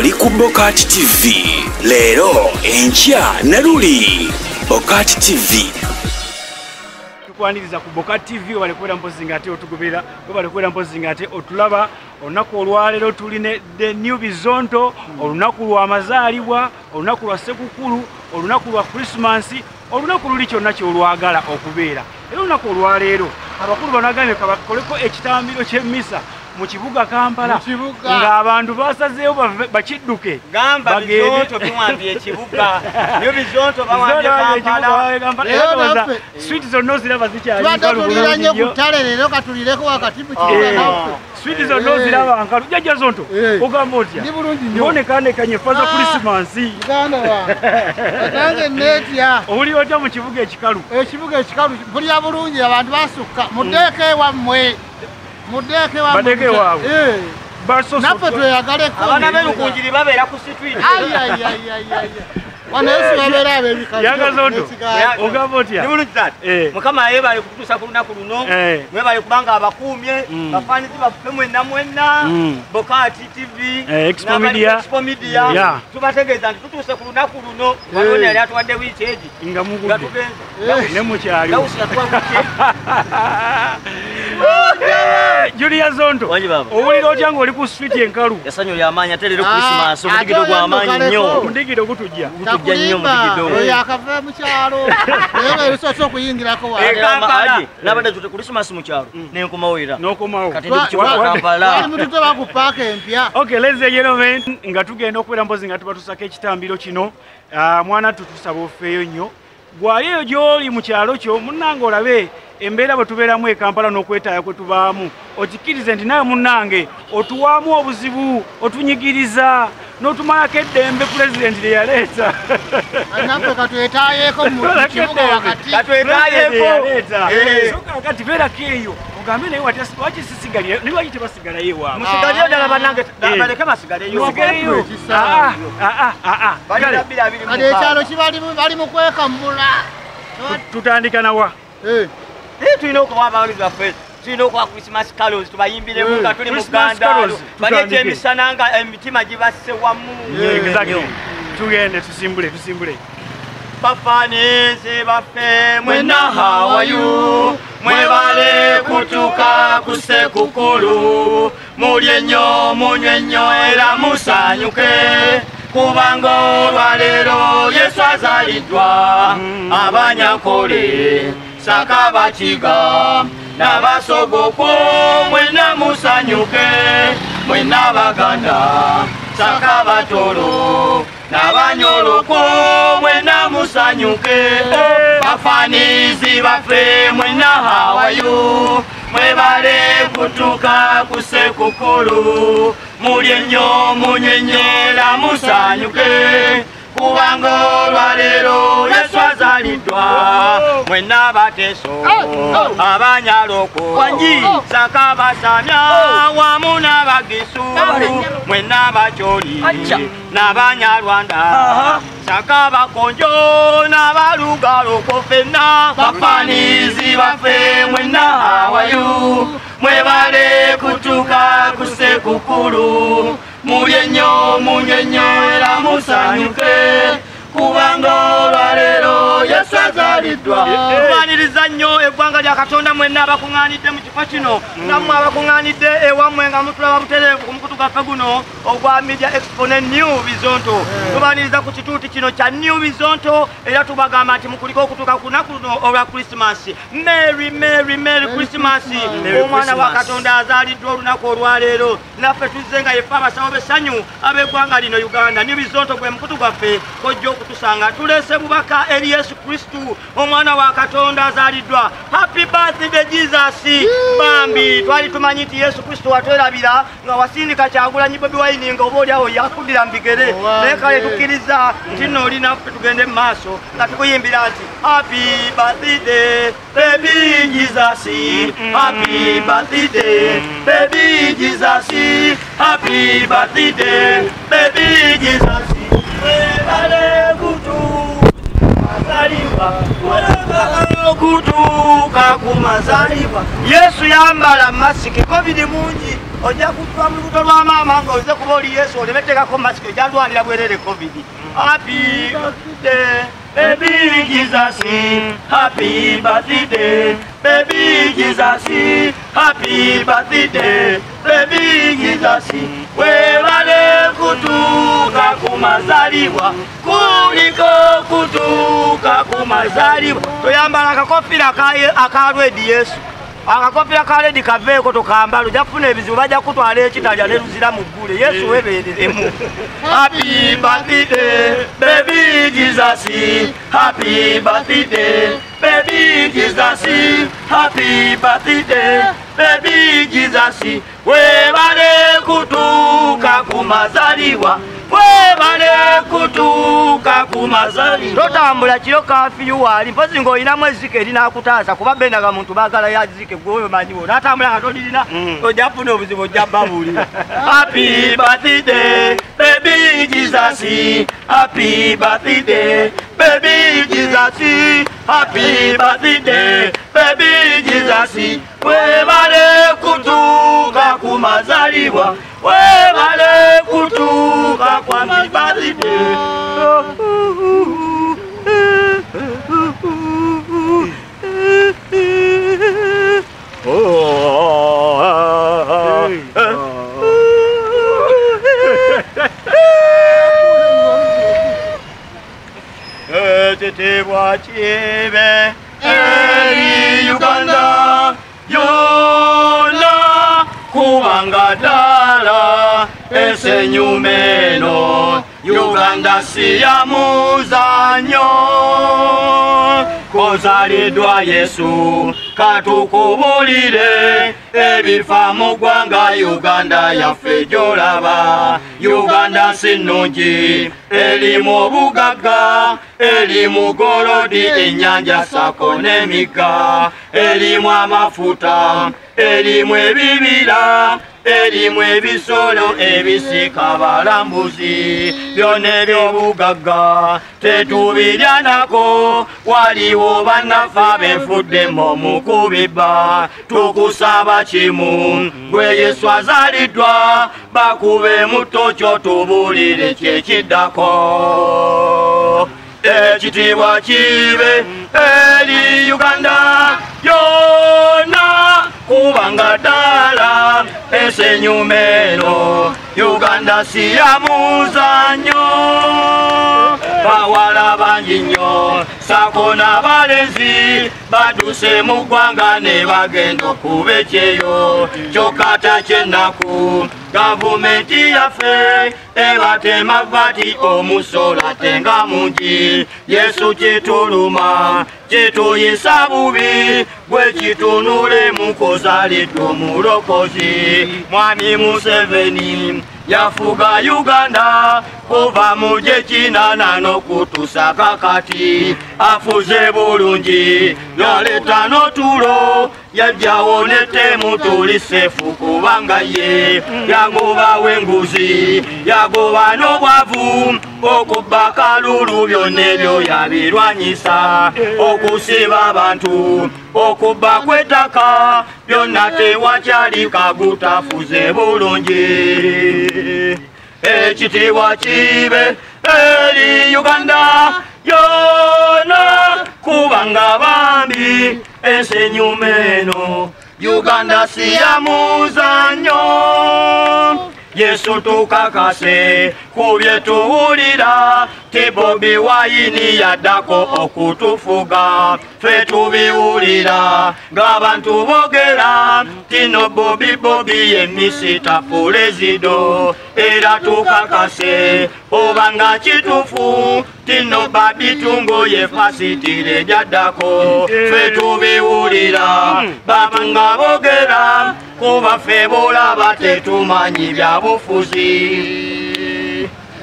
oli ku Bokati TV. Leero enkya Naluli. Bokati TV. Tukwaniriza ku Bokati TV balekwera mpozi ngate otugubira, balekwera mpozi ngate otulaba. Olunaku olwaleero tuline the new bizonto, olunaku lwa mazaalibwa, olunaku lwa Ssekukkulu, olunaku lwa Christmas, olunaku luli kyonna ky'olwagala okubeera. Era olunaku olwaleero abakulu banagambye kabakoleko ekitambiro ky'emmisa mu kibuga Kampala ng'abantu basazeeyo bakidduke. Gamba bizonto tumwambye ekibuga. Niyo bizonto bawambye Kampala. Sweet zonna oziraba zikyali nkalu bulungi. Tuliranye ku ttale leero katulireko wakati mu kibuga naffe. Sweet zonna oziraba nkalu. Jjajja zonto ogamba otya? Ndi bulungi nnyo. Bonekaanekanye faza Christmas. Muganda wange. Atange neetya. Oli otya mu kibuga ekikalu? Ekibuga ekikalu mpulira bulungi abantu basukka. Muddeeko ewammwe. Muddeeko ewammwe. Baddeeko ewaabwe. Naffe tweyagaleko. Abaana b'elukunjiri babeera ku street. Yagazondo ogamba otya? Mukama yeebale kutuusa ku lunaku luno, mwebale kubanga abakuumye bafaanizi baffe mwenna Bokati TV Expo Media tubategeeza nti tutuuse ku lunaku luno. Waliwo yali atuwadde wiiki egi nga mugudde ne mukyali Julia Zondo owulira otya ng'oli ku street enkalu? Essanyu ly'amaanyi ate leero Christmas omudigido gw'amaanyi nnyo. Omudigido gutujja nnyo omudigido. Akava mu kyalo naye ebisoose okuyingirako nabadde tute Christmas mu kyalo nenkomawera n'okomawo kati ndi ku kibuga Kampala. Mututoba ku paaka empya. Okay, ladies and gentlemen, nga tugenda okubeera mpozi nga tubatusako ekitambiro kino. Mwana tutusaba ofeeyo nnyo. Gwaliyo gy'oli mu kyalo kyo munnange olabe embeera bwe tubeeramu e Kampala n'okwetaaya kwe tubaamu. Okikkirize nti naye munnange otuwaamu obuzibu, otunyigiriza n'otumalako eddembe pulezidenti lye yaleeta. Naffe katwetaayeeko mu kibuga wakati. Soka kati beerako eyo ogambe naye waki sisigalira naye lwaki tebasigalayo ewaabwe? Musigaleyo ddala bannange baleke basigaleyo. Kati ekyalo bali mu kwekambula. Tutandika nawa? Tulina okuba abawulizi baffe, tulina okuba Christmas carols tubayimbiremu nga tuli mu Uganda. Baleeta emisana nga emitima gibasse wamu. Tugende tusimbule. Bafaanizi baffe mwenna hawayu, mwebale kutuuka ku Ssekukkulu, mulye nnyo munywe nnyo era musanyuke, kubanga olwaleero Yesu azaliddwa. Abanyankole Sakabakiga n'Abasogoko mwenna musanyuke, mwenna Abaganda Sakabatolo n'Abanyoloko mwenna musanyuke. Bafaanizi baffe mwenna hawayu, mwebale kutuuka ku Ssekukkulu, mulye nnyo munywe nnyo era musanyuke, kubanga olwaleero Yesu azaliddwa. Mwenna Abateeso Abanyaloko Sakabasamya wamu n'Abagisu, mwenna Abakyoli n'Abanyarwanda Sakabakonjo n'Abalugaloko ffenna. Bafaanizi baffe mwenna hawayu, mwebale kutuuka ku Ssekukkulu, mulye nnyo munywe nnyo era musanyuke, kubanga olwaleero Yesu azaliddwa. Tubaaniriza nnyo eggwanga lya Katonda mwenna abakuŋŋaanidde mu kifo kino, nammwe abakuŋŋaanidde ewammwe nga mutulaba butereevu ku mukutu gwaffe guno ogwa Media Expo ne New Bizonto. Tubaaniriza ku kituuti kino kya New Bizonto era tubagamba nti mukuliko okutuuka ku lunaku luno olwa Christmas. Merry Christmas. Omwana wa Katonda azaaliddwa olunaku olwaleero, naffe tuzze nga yeffe abasawo b'essanyu ab'eggwanga lino Uganda. New Bizonto gwe mukutu gwaffe kojja okutusanga. Tuleese bubaka eri Yesu Kristu omwana wa Katonda azaaliddwa. Happy birthday Jesus. Bambi twali tumanyi nti Yesu Kristu watwerabira nga wasindika Kyagulanyi Bobi Wine nga oba oliawo yakudira mu bigere, naye kale tukkiriza nti nno oli naffe tugende mu maaso nga tukuyimbira nti happy birthday baby Jesus, happy birthday baby Jesus, happy birthday baby Jesus. Mwebale kutuuka ku mazaalibwa. Yesu yambala masiki, COVID mungi. ojja kutwa mu lubuto lwa maama ng'oze kuba oli Yesu olemetekako masiki egyalwanira bwerere COVID. Happy birthday, baby Jesus. Happy birthday, baby Jesus. Happy birthday, baby Jesus. Webale kutuka kumazaliwa, kuliko kutuka kumazaliwa. Toyambala akakofira akalwedi Yesu. Akakofira kaledi kaveeko tokambala ojja kufuna ebizibu bajja kutwala ekitalya ne luzira mu ggule. Yesu weebereremu. Happy birthday, baby Jesus. Happy birthday, baby Jesus. Happy birthday, baby Jesus. Webale kutuka kumazaliwa, webale kutuka kumazaliwa. Totambula kiro kafiyu wali mpozi ng'olinamu ezzike erinakutaasa kuba bendaga muntu baagala yazike gwe manyiwo n'atambula nga tolirina ojja kufuna obuzibu ojja babuulira. Happy birthday, baby Jesus. Happy birthday, baby Jesus. Happy birthday, baby Jesus. Webale kutuka kumazaliwa, webale kutuka kwa birthday. Tetebwa chibe eri Uganda yona kubanga dala esenyumeno Uganda siya muzanyo kozalidwa Yesu katukubulire ebifa mu ggwanga Uganda yaffe gy'olaba. Uganda sinungi erimu obugagga, erimu golodi ennyanja sako n'emigga, erimu amafuta, erimu ebibira, erimu ebisolo ebisika balambuzi. Byonna eby'obugagga tetubirya nako, waliwo bannaffe abenfuddemu mu kubibba. Tukusaba kimu, gwe Yesu azaliddwa, bakube mu ttokyo tubuulire kyekiddako. Ekitiibwa kibe eri Uganda yonna kubanga ddala esenyuma eno Uganda si ya muzanyo. Bawala bangi nnyo sako n'abalenzi baduse mu ggwanga ne bagenda okuba ekyeyo. Kyokka ky'ennaku gavumenti yaffe ebatema vati omusolo ate nga mungi. Yesu kituluma kituyisa bubi, bwe kitunule mukozaliddwa omulokozi. Mwami Museveni yafuga Uganda kuva mu gy'ekinana n'okutuusa kakati. Afuze bulungi yaleeta n'otulo, yajjawo n'ettemu tuli seefu kubanga ye yagobawo enguzi, yagoba n'obwavu, okubba kalulu byonna ebyo yabirwanyisa. Okusiba abantu, okubba kw'ettaka, byonna tewakyali kagutafuze bulungi. Ekitiibwa kibe eri Uganda yonna kubanga bambi ensenyuma eno Uganda si ya muzanyo. Yesu tukakase ku bye tuwulira, ti Bobi Wine yaddako okutufuga. Ffe tubiwulira ng'abantu boogera tino Bobi ye Mr. Pulezido. Era tukakase obanga kituufu tino Babitungo ye fasitire gyaddako. Ffe tubiwulira bantu nga boogera kuba ffe bolaba tetumanyi bya bufuzi.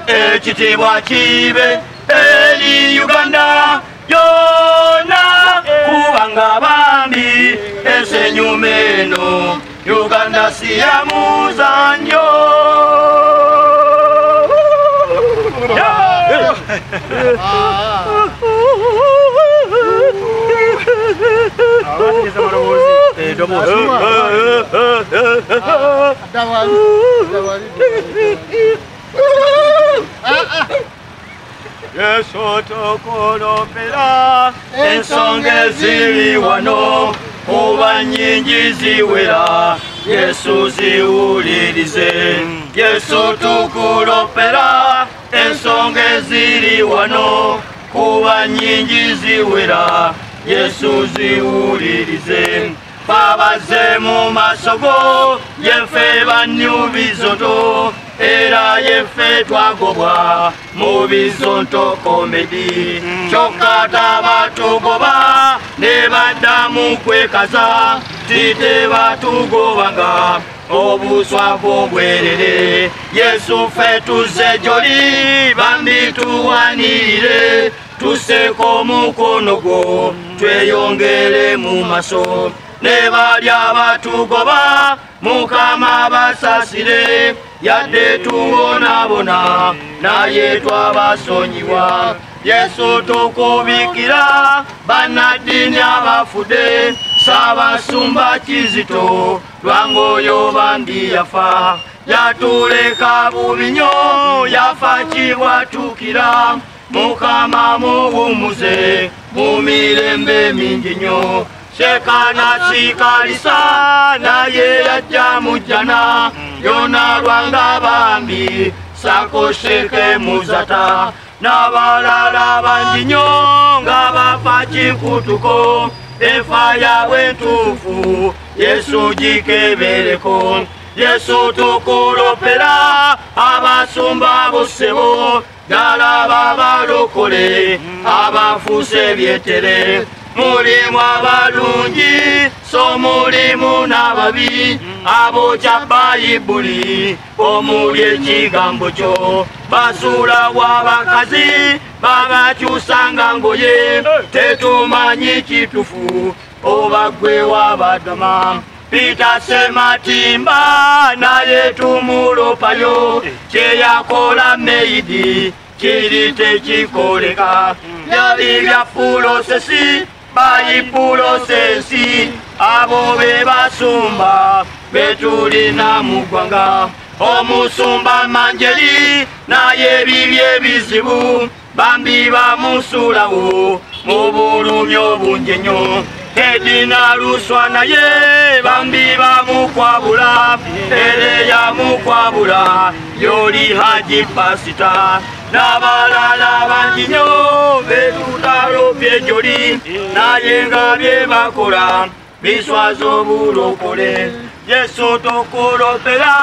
Ekitiibwa kibe eri Uganda yonna kubanga bambi ensenyuma eno Uganda si ya muzanyo. Yesu tukulopera ensonga eziri wano kuba nnyingi ziwera Yesu ziwulirize Yesu tukulopera ensonga eziri wano kuba nnyingi ziwera Yesu ziwulirize babaze mu masogo yefe banyubizoto era yefe twagobwa mu bizonto komedi kyokata batugoba ne baddamu kwekaza tite batugobanga obuswavu bwerere Yesu fe tuze joli bambi tuwanirire tuseko mukono gwo tweyongere mu maso ne balya batugoba Mukama basasire yadde tuwonabona naye twabasonyiwa Yesu tukubikira bannaddiini abafudde Saabasumba Kizito lwangoyo bambi yafa yatuleka bubinyo yafa kibwatukira Mukama muwumuze mu mirembe mingi nnyo Shekana sikalisa naye yajja mujjana yona lwanga bambi sako sheke muzata n'abalala bangi nnyo nga bafa kikutuko efa yaabwe ntuufu Yesu gikebereko Yesu tukulopera abasumba bosebo ddala babalokole abafuuse byetere mulimu abalungi so mulimu n'ababi abokya Bayibuli omuli ekigambo kyo basuula w'abakazi babakyusanga ngoye tetumanyi kitufu oba gwe w'abadama Peter Sematimba naye tumulopayo kyeyakola Meidi kiri tekikoleka byali bya pulosesi bayipulosesi abo be basumba betulina mu ggwanga omusumba Manjeri naye bibye bizibu bambi bamusulawo mu bulumi obungi nnyo Edina Luswa naye bambi bamukwabula Ereya mukwabula yoli Haji Pasita n'abalala bangi nnyo betutalo byejoli naye nga bye bakola biswazo bulokole Yesu tukulopera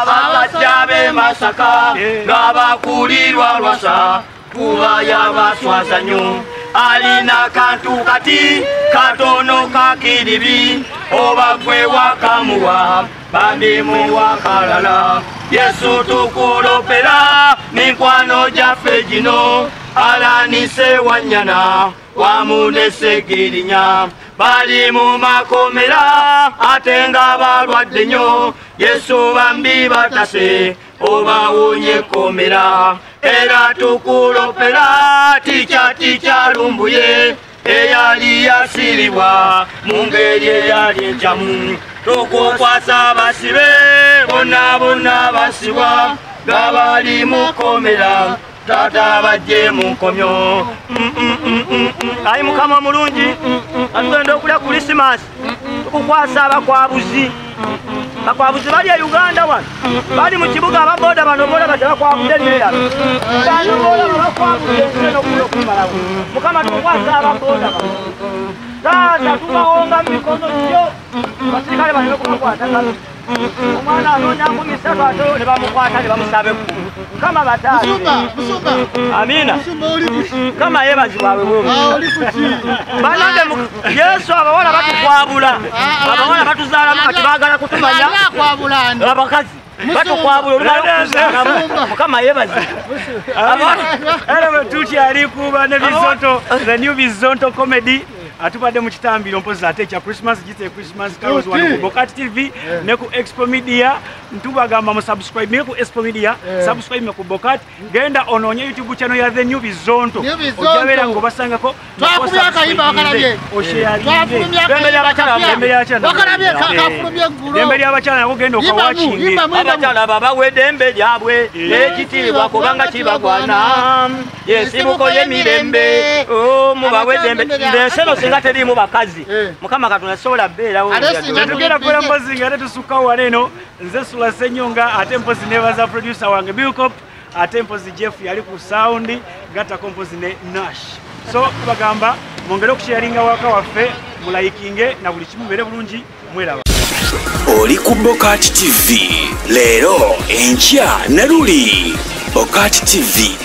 babajja b'e Masaka nga bakulirwa lwasa kuba yabaswaza nnyo alina kantu kati katono kakiribi oba gwe wakamuwa bambi muwakalala Yesu tukulopera mikwano gyaffe gino alanise wanyana wamunesegirinya bali mu makomera ate nga balwadde nnyo Yesu bambi batase obawonye komera era tukulopera tica lumbuye eyali yasiribwa mu ngeri eyali enjamu tukukwasa basibe bonna basibwa nga bali mukomera tata bajje munkomyo ayi Mukama mulungi atugenda okulya Krismasi tukukwasa abakwabuzi bakwabuzi bali e Uganda wano bali mu kibuga ababoda bano boda batakwabude neya bano boda bakwabude n'okumalawo Mukama tukukwasa ababoda bano tata tubawonga mikono kyo basirikale baleme kubakwata omwana anonya nkumi ssatu ate ne bamukwata ne bamusabe Mukama bataali Musumba amina Musumba oli kuki Mukama yeebazibwawe oli kuki banande Yesu abawala batukwabula abawala batuzaalamu kati baagala kutumanya abakazi batukwabula Mukama yeebazibwa era bwe tukyali kuba ne Bizonto the new Bizonto comedy atubadde mu kitambiro mpozi ate ekya Christmas gite Christmas carols wano ku Bokat TV ne ku Expo Media ntubagamba mu subscribe ne ku Expo Media subscribe ku Bokat genda onoonye YouTube channel ya The New Bizonto ojabera ngo basangako twakubya kayimba wakalabye Dembeli abachala nako genda okawatchingi abachala baba wedembe lyabwe ekitiibwa kubanga kibagwana yesibuko yemirembe muba wedembe ndeseno singa terimu bakazi mukama katonda sobola beerawo tugenda kukola mpozi nga ate tusukka waneno nze Sula Senyonga ate mpozi nebaza producer wange Billcop ate mpozi Jeff yali ku sound gata kompozi ne Nash so bagamba mongere okusharinga waka waffe mulayikinge na buli kimu bere bulungi mweraba oli ku Bokat TV leero enkya Naruli Bokat TV